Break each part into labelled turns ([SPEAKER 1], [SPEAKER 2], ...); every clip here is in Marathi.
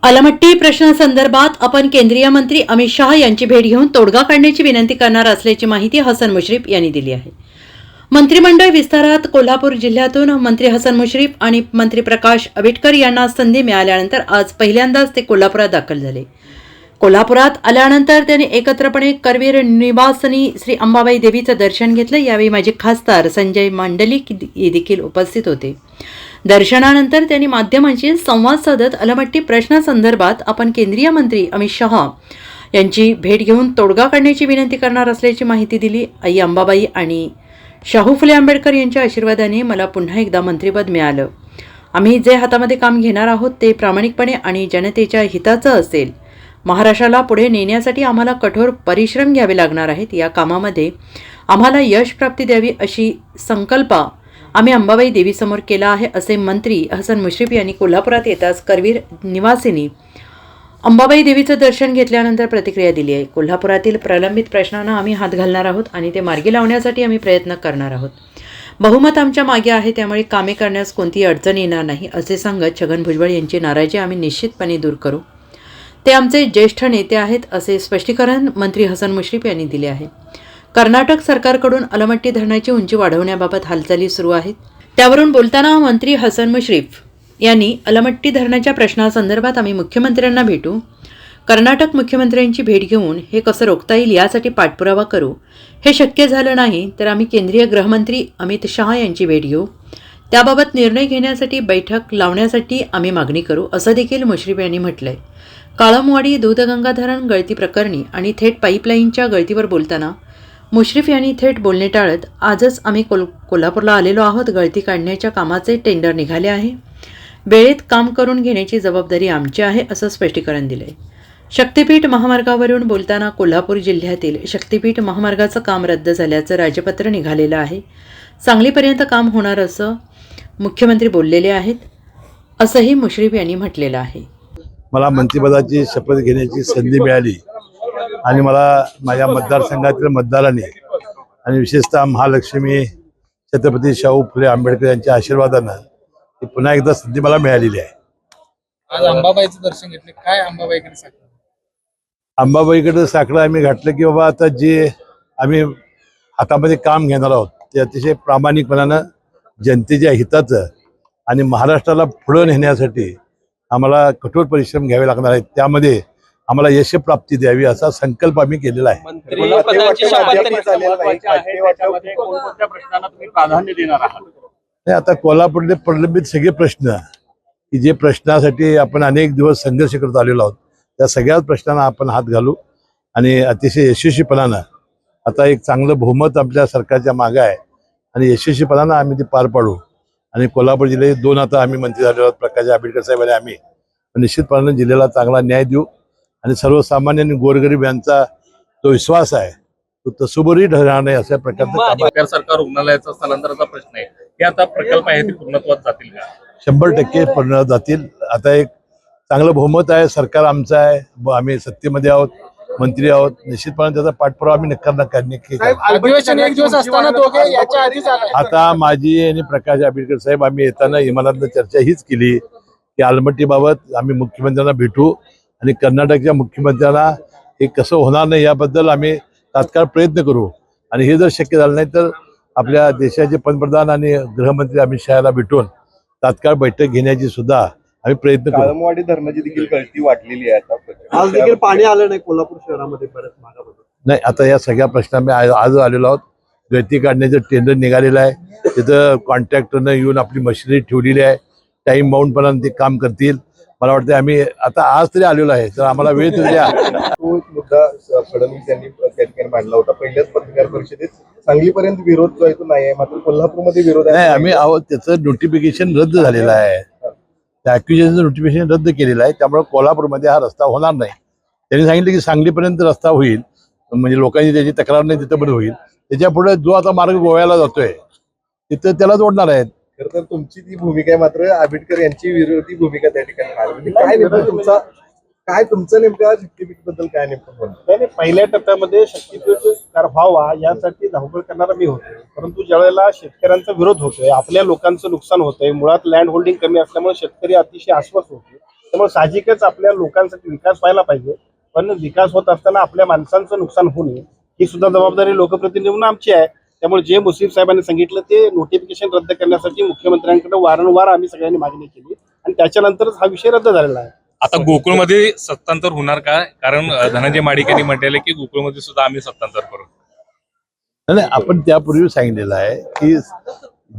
[SPEAKER 1] अलमट्टी प्रश्नासंदर्भात आपण केंद्रीय मंत्री अमित शाह यांची भेट घेऊन तोडगा काढण्याची विनंती करणार असल्याची माहिती हसन मुश्रीफ यांनी दिली आहे। मंत्रिमंडळ विस्तारात कोल्हापूर जिल्ह्यातून मंत्री हसन मुश्रीफ आणि मंत्री प्रकाश आंबेडकर यांना संधी मिळाल्यानंतर आज पहिल्यांदाच ते कोल्हापुरात दाखल झाले। कोल्हापुरात आल्यानंतर त्यांनी एकत्रपणे करवीर निवासिनी श्री अंबाबाई देवीचं दर्शन घेतलं। यावेळी माजी खासदार संजय मंडलिक देखील उपस्थित होते। दर्शनानंतर त्यांनी माध्यमांशी संवाद साधत अलमट्टी प्रश्नासंदर्भात आपण केंद्रीय मंत्री अमित शाह यांची भेट घेऊन तोडगा काढण्याची विनंती करणार असल्याची माहिती दिली। आई अंबाबाई आणि शाहू फुले आंबेडकर यांच्या आशीर्वादाने मला पुन्हा एकदा मंत्रिपद मिळालं। आम्ही जे हातामध्ये काम घेणार आहोत ते प्रामाणिकपणे आणि जनतेच्या हिताचं असेल। महाराष्ट्राला पुढे नेण्यासाठी आम्हाला कठोर परिश्रम घ्यावे लागणार आहेत। या कामामध्ये आम्हाला यश प्राप्ती द्यावी अशी संकल्प आम्ही अंबाबाई देवीसमोर केला आहे, असे मंत्री हसन मुश्रीफ यांनी कोल्हापुरात येताच करवीर निवासिनी अंबाबाई देवीचं दर्शन घेतल्यानंतर प्रतिक्रिया दिली आहे। कोल्हापुरातील प्रलंबित प्रश्नांना आम्ही हात घालणार आहोत आणि ते मार्गी लावण्यासाठी आम्ही प्रयत्न करणार आहोत। बहुमत आमच्या मागे आहे, त्यामुळे कामे करण्यास कोणतीही अडचण येणार नाही, असे सांगत छगन भुजबळ यांची नाराजी आम्ही निश्चितपणे दूर करू। ते आमचे ज्येष्ठ नेते आहेत, असे स्पष्टीकरण मंत्री हसन मुश्रीफ यांनी दिले आहे। कर्नाटक सरकारकडून अलमट्टी धरणाची उंची वाढवण्याबाबत हालचाली सुरू आहेत। त्यावरून बोलताना मंत्री हसन मुश्रीफ यांनी अलमट्टी धरणाच्या प्रश्नासंदर्भात आम्ही मुख्यमंत्र्यांना भेटू, कर्नाटक मुख्यमंत्र्यांची भेट घेऊन हे कसं रोखता येईल यासाठी पाठपुरावा करू। हे शक्य झालं नाही तर आम्ही केंद्रीय गृहमंत्री अमित शाह यांची भेट घेऊ, त्याबाबत निर्णय घेण्यासाठी बैठक लावण्यासाठी आम्ही मागणी करू, असं देखील मुश्रीफ यांनी म्हटलंय। काळमवाडी दूधगंगा धरण गळती प्रकरणी आणि थेट पाईपलाईनच्या गळतीवर बोलताना मुश्रीफ यांनी थेट बोलणे टाळत आजच आम्ही कोल्हापूरला आलेलो आहोत, गळती काढण्याच्या कामाचे टेंडर निघाले आहे, वेळेत काम करून घेण्याची जबाबदारी आमची आहे, असं स्पष्टीकरण दिलंय। शक्तिपीठ महामार्गावरून बोलताना कोल्हापूर जिल्ह्यातील शक्तिपीठ महामार्गाचं काम रद्द झाल्याचं राजपत्र निघालेलं आहे, सांगलीपर्यंत काम होणार असं मुख्यमंत्री बोललेले आहेत, असंही मुश्रीफ यांनी म्हटलेलं आहे।
[SPEAKER 2] मला मंत्रिपदाची शपथ घेण्याची संधी मिळाली आणि मला माझ्या मतदारसंघातील मतदारांनी आणि विशेषतः महालक्ष्मी छत्रपती शाहू फुले आंबेडकर यांच्या आशीर्वादानं पुन्हा एकदा संधी मला मिळालेली आहे।
[SPEAKER 3] आज अंबाबाईचं दर्शन घेतले, काय अंबाबाईकडे साकडं?
[SPEAKER 2] अंबाबाईकडे साकडं आम्ही घातलं की बाबा आता जे आम्ही हातामध्ये काम घेणार आहोत ते अतिशय प्रामाणिकपणानं जनतेच्या हिताचं आणि महाराष्ट्राला पुढे नेण्यासाठी आम्हाला कठोर परिश्रम घ्यावे लागणार आहेत, त्यामध्ये आम्हाला यश प्राप्ती द्यावी असा संकल्प आम्ही केलेला आहे। आता कोल्हापूरले प्रलंबित सगळे प्रश्न की जे प्रश्नासाठी आपण अनेक दिवस संघर्ष करत आलेलो आहोत त्या सगळ्याच प्रश्नांना आपण हात घालू आणि अतिशय यशस्वीपणानं आता एक चांगलं बहुमत आपल्या सरकारच्या मागे आहे आणि यशस्वीपणानं आम्ही ते पार पाडू आणि कोल्हापूर जिल्ह्यात 2 आता आम्ही मंत्री झालेलो आहोत, प्रकाश आंबेडकर साहेब आणि आम्ही निश्चितपणाने जिल्ह्याला चांगला न्याय देऊ आणि सर्वसामान्य आणि गोरगरीब यांचा जो विश्वास आहे तो तसुबरी ठरणार नाही अशा प्रकारचं
[SPEAKER 3] सरकार रुग्णालयाचा स्थलांतराचा प्रश्न आहे, हे आता प्रकल्प आहे ते पूर्णत्वात जातील का?
[SPEAKER 2] 100% पूर्ण जातील। आता एक चांगलं बहुमत आहे, सरकार आमचं आहे, आम्ही सत्तेमध्ये आहोत, मंत्री आहोत, निश्चितपणे त्याचा पाठपुरावा आम्ही नक्की आता माझी आणि प्रकाश आंबेडकर साहेब आम्ही येताना विमानातनं चर्चा हीच केली की अलमट्टीबाबत आम्ही मुख्यमंत्र्यांना भेटू आणि कर्नाटकच्या मुख्यमंत्र्यांना हे कसं होणार नाही याबद्दल आम्ही तात्काळ प्रयत्न करू आणि हे जर शक्य झालं नाही तर आपल्या देशाचे पंतप्रधान आणि गृहमंत्री अमित शहाला भेटून तात्काळ बैठक घेण्याची सुद्धा आम्ही प्रयत्न करू।
[SPEAKER 4] काळमवाडी धरणाची देखील गळती वाढलेली आहे,
[SPEAKER 5] आज देखील पाणी आलं नाही कोल्हापूर शहरामध्ये बऱ्याच भागामध्ये।
[SPEAKER 2] नाही, आता या सगळ्या प्रश्नांना आज आलेलो आहोत, गळती काढण्याचं टेंडर निघालेलं आहे, तिथं कॉन्ट्रॅक्टरनं येऊन आपली मशिनरी ठेवलेली आहे, टाइम बाउंडपर्यंत ते काम करतील। मला वाटतं आम्ही आता आज तरी आलेलो आहे तर आम्हाला वेळ तरी द्या।
[SPEAKER 4] तो एक मुद्दा फडणवीस यांनी त्या ठिकाणी मांडला होता पहिल्याच पत्रकार परिषदेत, सांगलीपर्यंत विरोध जो आहे तो नाही आहे, मात्र कोल्हापूरमध्ये विरोध आहे।
[SPEAKER 2] नाही, आम्ही आहोत, त्याचं नोटिफिकेशन रद्द झालेलं आहे, त्या ॲक्विजिशनचं नोटिफिकेशन रद्द केलेलं आहे, त्यामुळे कोल्हापूरमध्ये हा रस्ता होणार नाही। त्यांनी सांगितलं की सांगलीपर्यंत रस्ता होईल, म्हणजे लोकांची त्याची तक्रार नाही तिथं होईल, त्याच्या पुढे जो आता मार्ग गोव्याला जातोय तिथं त्याला जोडणार आहेत।
[SPEAKER 4] खरं तर तुमची ती भूमिका आहे, मात्र आंबेडकर यांची विरोधी भूमिका त्या ठिकाणी आहे। काय नेमकं तुमचं नेमकं शक्तीपीठबद्दल काय नेमकं बोलतो?
[SPEAKER 5] पहिल्या टप्प्यामध्ये शक्तीपीठ व्हावा यासाठी धावपळ करणारा मी होतो, परंतु ज्यावेळेला शेतकऱ्यांचा विरोध होतोय, आपल्या लोकांचं नुकसान होतंय, मुळात लँड होल्डिंग कमी असल्यामुळे शेतकरी अतिशय अस्वस्थ होते, त्यामुळे साहजिकच आपल्या लोकांसाठी विकास व्हायला पाहिजे, पण विकास होत असताना आपल्या माणसांचं नुकसान होऊ नये ही सुद्धा जबाबदारी लोकप्रतिनिधींना आमची आहे. त्यामुळे जे मुश्रीफ साहेबांनी सांगितलं ते नोटिफिकेशन रद्द करण्यासाठी मुख्यमंत्र्यांकडे वारंवार आम्ही सगळ्यांनी मागणी केली आणि त्याच्यानंतरच हा विषय रद्द झालेला आहे.
[SPEAKER 3] आता गोकुळमध्ये सत्तांतर होणार का? कारण धनंजय महाडिक यांनी म्हटलेलं की गोकुळमध्ये सुद्धा आम्ही सत्तांतर करू.
[SPEAKER 2] नाही, आपण त्यापूर्वी सांगितलेलं आहे की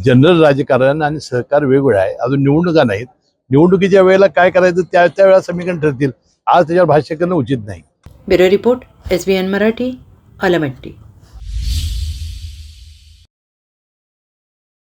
[SPEAKER 2] जनरल राजकारण आणि सहकार वेगवेगळं आहे. अजून निवडणुका नाहीत. निवडणुकीच्या वेळेला काय करायचं त्या वेळेला समीकरण ठरतील. आज त्याच्यावर भाष्य करणं उचित नाही.
[SPEAKER 1] Bureau report, SBN Marathi, Almatti.